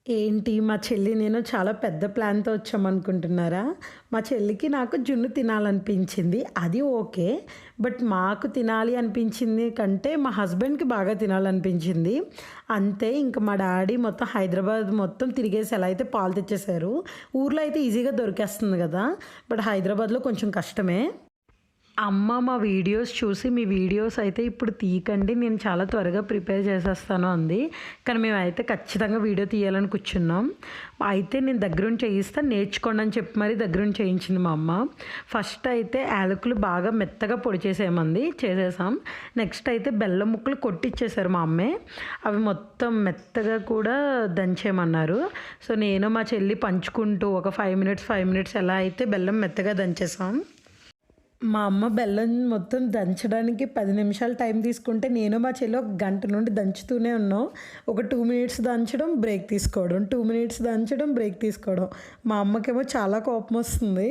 ఏంటి మా చెల్లి నేను చాలా పెద్ద ప్లాన్‌తో వచ్చామనుకుంటున్నారా? మా చెల్లికి నాకు జున్ను తినాలనిపించింది. అది ఓకే. బట్ మాకు తినాలి అనిపించింది కంటే మా హస్బెండ్‌కి బాగా తినాలనిపించింది. అంతే ఇంక మా డాడీ మొత్తం హైదరాబాద్ మొత్తం తిరిగేసి ఎలా అయితే పాలు తెచ్చేసారు. ఊర్లో అయితే ఈజీగా దొరికేస్తుంది గదా! బట్ హైదరాబాద్‌లో కొంచెం కష్టమే. అమ్మ మా వీడియోస్ చూసి మీ వీడియోస్ అయితే ఇప్పుడు తీయకండి. నేను చాలా త్వరగా ప్రిపేర్ చేసేస్తాను అంది. కానీ మేమైతే ఖచ్చితంగా వీడియో తీయాలని కూర్చున్నాం. అయితే నేను దగ్గరుండి చేయిస్తాను నేర్చుకోండి అని చెప్పి మరీ దగ్గరుండి చేయించింది మా అమ్మ. ఫస్ట్ అయితే యాలకులు బాగా మెత్తగా పొడి చేసేసాం. నెక్స్ట్ అయితే బెల్లం ముక్కలు కొట్టిచ్చేసారు మా అమ్మే. అవి మొత్తం మెత్తగా కూడా దంచేయమన్నారు. సో నేను మా చెల్లి పంచుకుంటూ ఒక 5 మినిట్స్ ఎలా అయితే బెల్లం మెత్తగా దంచేసాం. మా అమ్మ బెల్లం మొత్తం దంచడానికి 10 నిమిషాలు టైం తీసుకుంటే, నేను మా చెల్లి ఒక గంట నుండి దంచుతూనే ఉన్నాం. ఒక 2 మినిట్స్ దంచడం, బ్రేక్ తీసుకోవడం, 2 మినిట్స్ దంచడం, బ్రేక్ తీసుకోవడం. మా అమ్మకేమో చాలా కోపమొస్తుంది.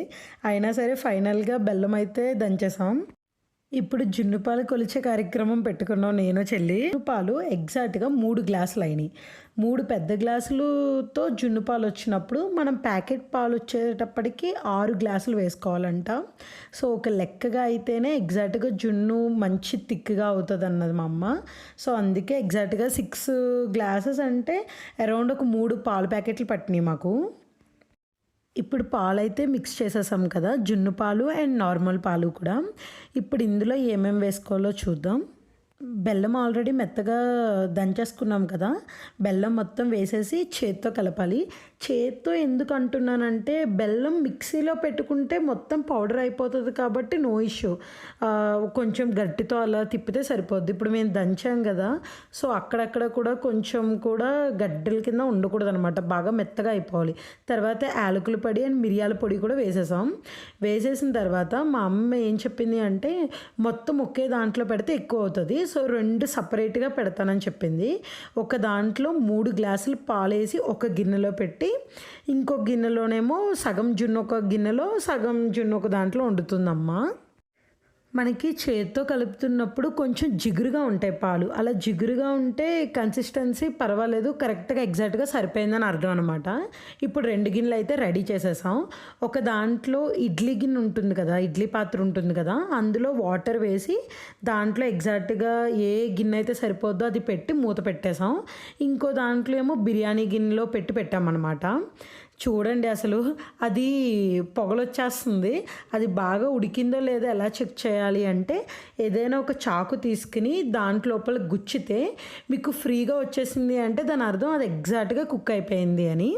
అయినా సరే ఫైనల్‌గా బెల్లం అయితే దంచేసాం. ఇప్పుడు జున్ను పాలు కొలిచే కార్యక్రమం పెట్టుకున్నాం నేను, చెల్లి. జున్ను పాలు ఎగ్జాక్ట్‌గా 3 గ్లాసులయినాయి. 3 పెద్ద గ్లాసులుతో జున్ను పాలొచ్చినప్పుడు, మనం ప్యాకెట్ పాలొచ్చేటప్పటికి 6 గ్లాసులు వేసుకోవాలంట. సో, ఒక లెక్కగా అయితేనే ఎగ్జాక్ట్‌గా జున్ను మంచి థిక్‌గా అవుతదన్నది మా అమ్మ. సో, అందుకే ఎగ్జాక్ట్‌గా 6 గ్లాసెస్ అంటే అరౌండ్ ఒక 3 పాల ప్యాకెట్లు పట్టినియి మాకు. ఇప్పుడు పాలైతే మిక్స్ చేసేసాం కదా! జున్ను పాలు అండ్ నార్మల్ పాలు కూడా. ఇప్పుడు ఇందులో ఏమేమి వేసుకోవాలో చూద్దాం. బెల్లం ఆల్రెడీ మెత్తగా దంచేసుకున్నాం కదా! బెల్లం మొత్తం వేసేసి చేత్తో కలపాలి. చేత్తో ఎందుకు అంటున్నానంటే, బెల్లం మిక్సీలో పెట్టుకుంటే మొత్తం పౌడర్ అయిపోతది కాబట్టి నో ఇష్యూ. కొంచెం గట్టితో అలా తిప్పితే సరిపోద్ది. ఇప్పుడు మేము దంచాం కదా! సో, అక్కడక్కడ కూడా కొంచెం కూడా గడ్డల కింద ఉండకూడదనమాట. బాగా మెత్తగా అయిపోవాలి. తర్వాత యాలకుల పొడి అండ్ మిరియాల పొడి కూడా వేసేసాం. వేసేసిన తర్వాత మా అమ్మ ఏం చెప్పింది అంటే, మొత్తం ఒకే దాంట్లో పెడితే ఎక్కువ అవుతది. సో, 2 సపరేట్‌గా పెడతానని చెప్పింది. ఒక దాంట్లో 3 గ్లాసులు పాలేసి ఒక గిన్నెలో పెట్టి, ఇంకో గిన్నెలోనేమో సగం జున్ను ఒక గిన్నెలో, సగం జున్ను ఒక దాంట్లో వండుతుందమ్మ. మనకి చేత్తో కలుపుతున్నప్పుడు కొంచెం జిగురుగా ఉంటాయి పాలు. అలా జిగురుగా ఉంటే కన్సిస్టెన్సీ పర్వాలేదు, కరెక్ట్‌గా ఎగ్జాక్ట్‌గా సరిపోయిందని అర్థం అనమాట. ఇప్పుడు 2 గిన్నెలు అయితే రెడీ చేసేసాం. ఒక దాంట్లో ఇడ్లీ గిన్నె ఉంటుంది కదా! ఇడ్లీ పాత్ర ఉంటుంది కదా! అందులో వాటర్ వేసి, దాంట్లో ఎగ్జాక్ట్‌గా ఏ గిన్నె అయితే సరిపోద్దో అది పెట్టి మూత పెట్టేసాం. ఇంకో దాంట్లో ఏమో బిర్యానీ గిన్నెలో పెట్టామనమాట. చూడండి అసలు అది పొగలొచ్చేస్తుంది. అది బాగా ఉడికిందో లేదో ఎలా చెక్ చేయాలి అంటే, ఏదైనా ఒక చాకు తీసుకొని దాంట్లోపల గుచ్చితే మీకు ఫ్రీగా వచ్చేసింది అంటే దాని అర్థం అది ఎగ్జాక్ట్‌గా కుక్ అయిపోయింది అని.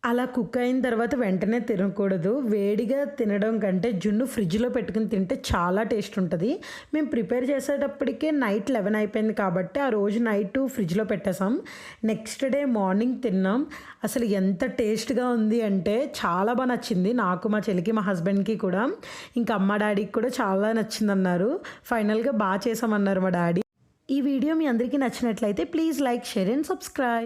అలా కుక్ అయిన తర్వాత వెంటనే తినకూడదు. వేడిగా తినడం కంటే జున్ను ఫ్రిడ్జ్‌లో పెట్టుకొని తింటే చాలా టేస్ట్ ఉంటది. మేము ప్రిపేర్ చేసేటప్పటికే నైట్ 11 అయిపోయింది కాబట్టి, ఆ రోజు నైటు ఫ్రిడ్జ్‌లో పెట్టేసాం. నెక్స్ట్ డే మార్నింగ్ తిన్నాం. అసలు ఎంత టేస్ట్‌గా ఉంది అంటే చాలా నచ్చింది. నాకు, మా చెల్లికి, మా హస్బెండ్‌కి కూడా. ఇంకా అమ్మ, డాడీకి కూడా చాలా నచ్చిందన్నారు. ఫైనల్‌గా చేశామన్నారు మా డాడీ. ఈ వీడియో మీ అందరికీ నచ్చినట్లయితే please like, share and subscribe.